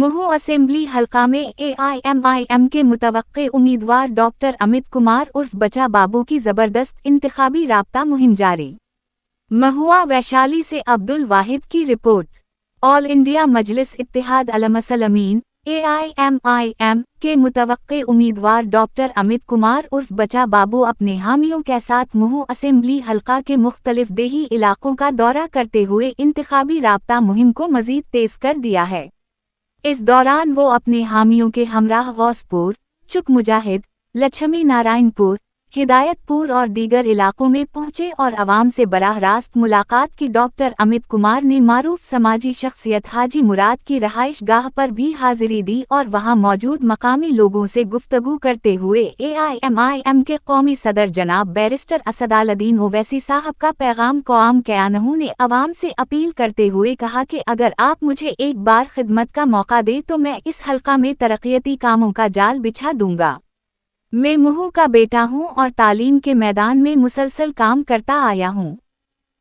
Mhow assembly हलका में AIMIM के मुतवक्के उम्मीदवार डॉक्टर अमित कुमार उर्फ बचा बाबू की जबरदस्त इंतखाबी राब्ता मुहिम जारी। महुआ वैशाली से अब्दुल वाहिद की रिपोर्ट। ऑल इंडिया मजलिस इत्तेहाद अलमसल अमीन AIMIM के मुतवक्के उम्मीदवार डॉक्टर अमित कुमार उर्फ बचा बाबू अपने हामियों के साथ महू असेंबली हलका के मुख्तलिफ देही इलाकों का दौरा करते हुए इंतखाबी राब्ता मुहिम को मजीद तेज कर दिया है। इस दौरान वो अपने हामियों के हमराह गौसपुर, चुक मुजाहिद, लक्ष्मी नारायणपुर, हिदायतपुर और दीगर इलाकों में पहुंचे और अवाम से बराह रास्त मुलाकात की। डॉक्टर अमित कुमार ने मारूफ समाजी शख्सियत हाजी मुराद की रहाइश गाह पर भी हाजिरी दी और वहां मौजूद मकामी लोगों से गुफ्तगू करते हुए AIMIM के कौमी सदर जनाब बैरिस्टर असदालदीन ओवैसी साहब का पैगाम कौम कयानहू ने अवाम से अपील करते हुए कहा कि अगर आप मुझे एक बार खिदमत का मौका दे तो मैं इस हल्का में तरक्याती कामों का जाल बिछा दूंगा। मैं महू का बेटा हूं और तालीम के मैदान में मुसलसल काम करता आया हूं।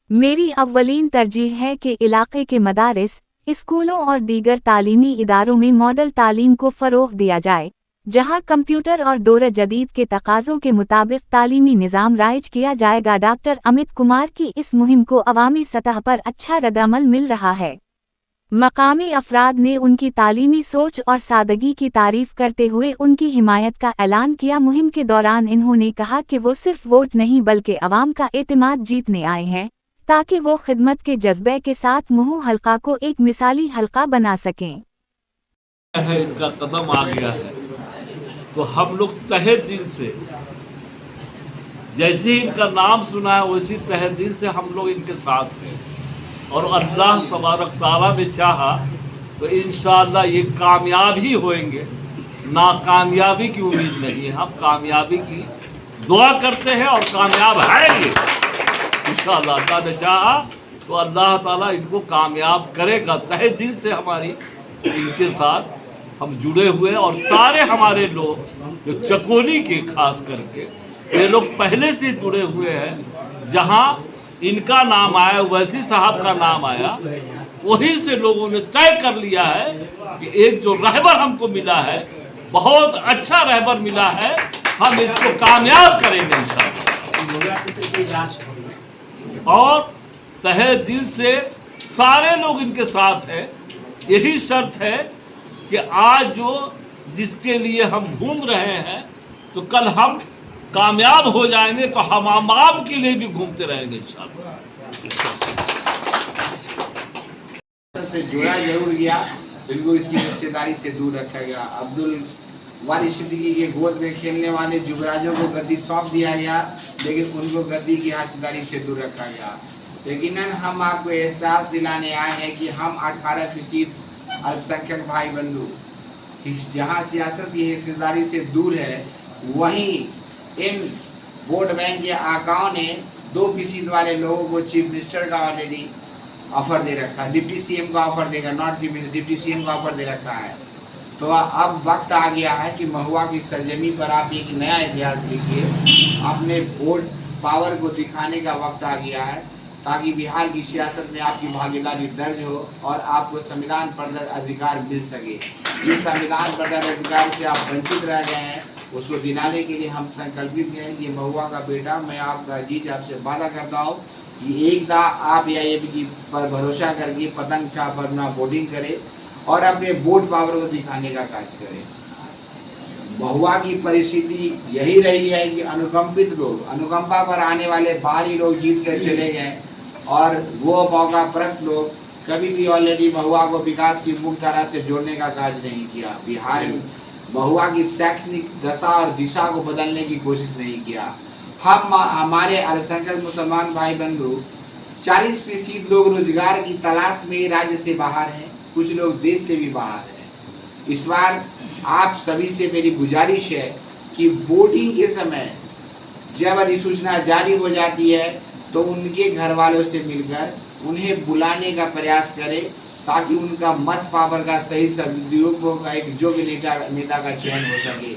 मेरी अव्वलीन तरजीह है कि इलाके के मदारिस, स्कूलों और दीगर तालीमी इदारों में मॉडल तालीम को फ़रोग़ दिया जाए, जहां कंप्यूटर और दौर जदीद के तकाज़ों के मुताबिक तालीमी निज़ाम राइज किया जाएगा। डॉक्टर अमित कुमार की इस मुहिम को अवामी सतह पर अच्छा रद्दअमल मिल रहा है। मकामी अफराद ने उनकी तालीमी सोच और सादगी की तारीफ करते हुए उनकी हिमायत का ऐलान किया। मुहिम के दौरान इन्होंने कहा कि वो सिर्फ वोट नहीं बल्कि अवाम का एतमाद जीतने आए हैं, ताकि वो खिदमत के जज्बे के साथ महू हल्का को एक मिसाली हल्का बना सकें। इनका कदम आ गया है तो हम लोग तहे दिल से, जैसे इनका नाम सुना है वैसी तहे दिल से हम लोग इनके साथ हैं और अल्लाह तबारक ताला ने चाहा तो इंशाअल्लाह ये कामयाब ही होंगे। नाकामयाबी की उम्मीद नहीं है, हम कामयाबी की दुआ करते हैं और कामयाब है ये इंशाअल्लाह। अल्लाह ने चाहा तो अल्लाह ताला इनको कामयाब करेगा। तहे दिल से हमारी इनके साथ हम जुड़े हुए और सारे हमारे लोग जो चकोनी के खास करके ये लोग पहले से जुड़े हुए हैं। जहाँ इनका नाम आया, वैसी साहब का नाम आया, वहीं से लोगों ने तय कर लिया है कि एक जो रहबर हमको मिला है, बहुत अच्छा रहबर मिला है, हम इसको कामयाब करेंगे इंशाअल्लाह। और तहे दिल से सारे लोग इनके साथ हैं। यही शर्त है कि आज जो जिसके लिए हम घूम रहे हैं तो कल हम कामयाब हो जाएंगे तो हम आपके लिए भी घूमते रहेंगे इंशाअल्लाह। से जोड़ा जरूर गया, बिल्कुल इसकी रिश्तेदारी से दूर रखा गया। अब्दुल वारिस सिद्दीकी के गोद में खेलने वाले युवराजों को गद्दी सौंप दिया गया, लेकिन उनको गद्दी की हिस्सेदारी से दूर रखा गया। यकीनन हम आपको एहसास दिलाने आए हैं कि हम 18% अल्पसंख्यक भाई बंधु जहाँ सियासत की हिस्सेदारी से दूर है, वहीं इन वोट बैंक के आकाओं ने 2% वाले लोगों को चीफ मिनिस्टर का ऑलरेडी ऑफर दे रखा है, डिप्टी CM का ऑफर देगा, not chief minister, deputy CM का ऑफर दे रखा है। तो अब वक्त आ गया है कि महुआ की सरजमी पर आप एक नया इतिहास लिखिए। अपने वोट पावर को दिखाने का वक्त आ गया है, ताकि बिहार की सियासत में आपकी भागीदारी दर्ज हो और आपको संविधान प्रदत्त अधिकार मिल सके। इस संविधान प्रदत्त अधिकार से आप वंचित रह गए हैं, उसको दिलाने के लिए हम संकल्पित हैं कि महुआ का बेटा, मैं आपका अजीज आपसे वादा करता हूँ कि एक दा आप AIMIM पर भरोसा करके पतंग छाप पर अपना वोटिंग करें और अपने वोट पावर को दिखाने का कार्य करें। महुआ की परिस्थिति यही रही है कि अनुकंपित लोग, अनुकंपा पर आने वाले बाहरी लोग जीत कर चले गए और वो मौका परस्त लोग कभी भी ऑलरेडी महुआ को विकास की मुख्य धारा से जोड़ने का कार्य नहीं किया। बिहार में महुआ की शैक्षणिक दशा और दिशा को बदलने की कोशिश नहीं किया। हम हमारे अल्पसंख्यक मुसलमान भाई बंधु 40% लोग रोजगार की तलाश में राज्य से बाहर हैं, कुछ लोग देश से भी बाहर हैं। इस बार आप सभी से मेरी गुजारिश है कि वोटिंग के समय जब अधिसूचना जारी हो जाती है तो उनके घर वालों से मिलकर उन्हें बुलाने का प्रयास करें, ताकि उनका मत पावर का सही सदुपयोग होगा, एक योग्य नेता का चयन हो सके,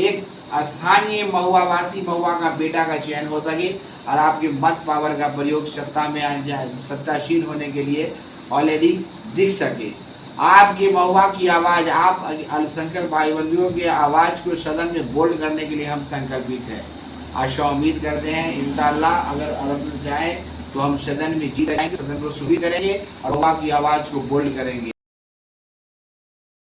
एक स्थानीय महुआवासी महुआ का बेटा का चयन हो सके और आपके मत पावर का प्रयोग सत्ता में सत्ताशील होने के लिए ऑलरेडी दिख सके। आपकी महुआ की आवाज, आप अल्पसंख्यक भाई बंधुओं की आवाज को सदन में बोल्ड करने के लिए हम संकल्पित हैं। आशा उम्मीद करते हैं इंशाअल्लाह अगर अल्लाह चाहे तो हम सदन में जीत जाएंगे, सदन को सुखी करेंगे और महुआ की आवाज को बोल्ड करेंगे।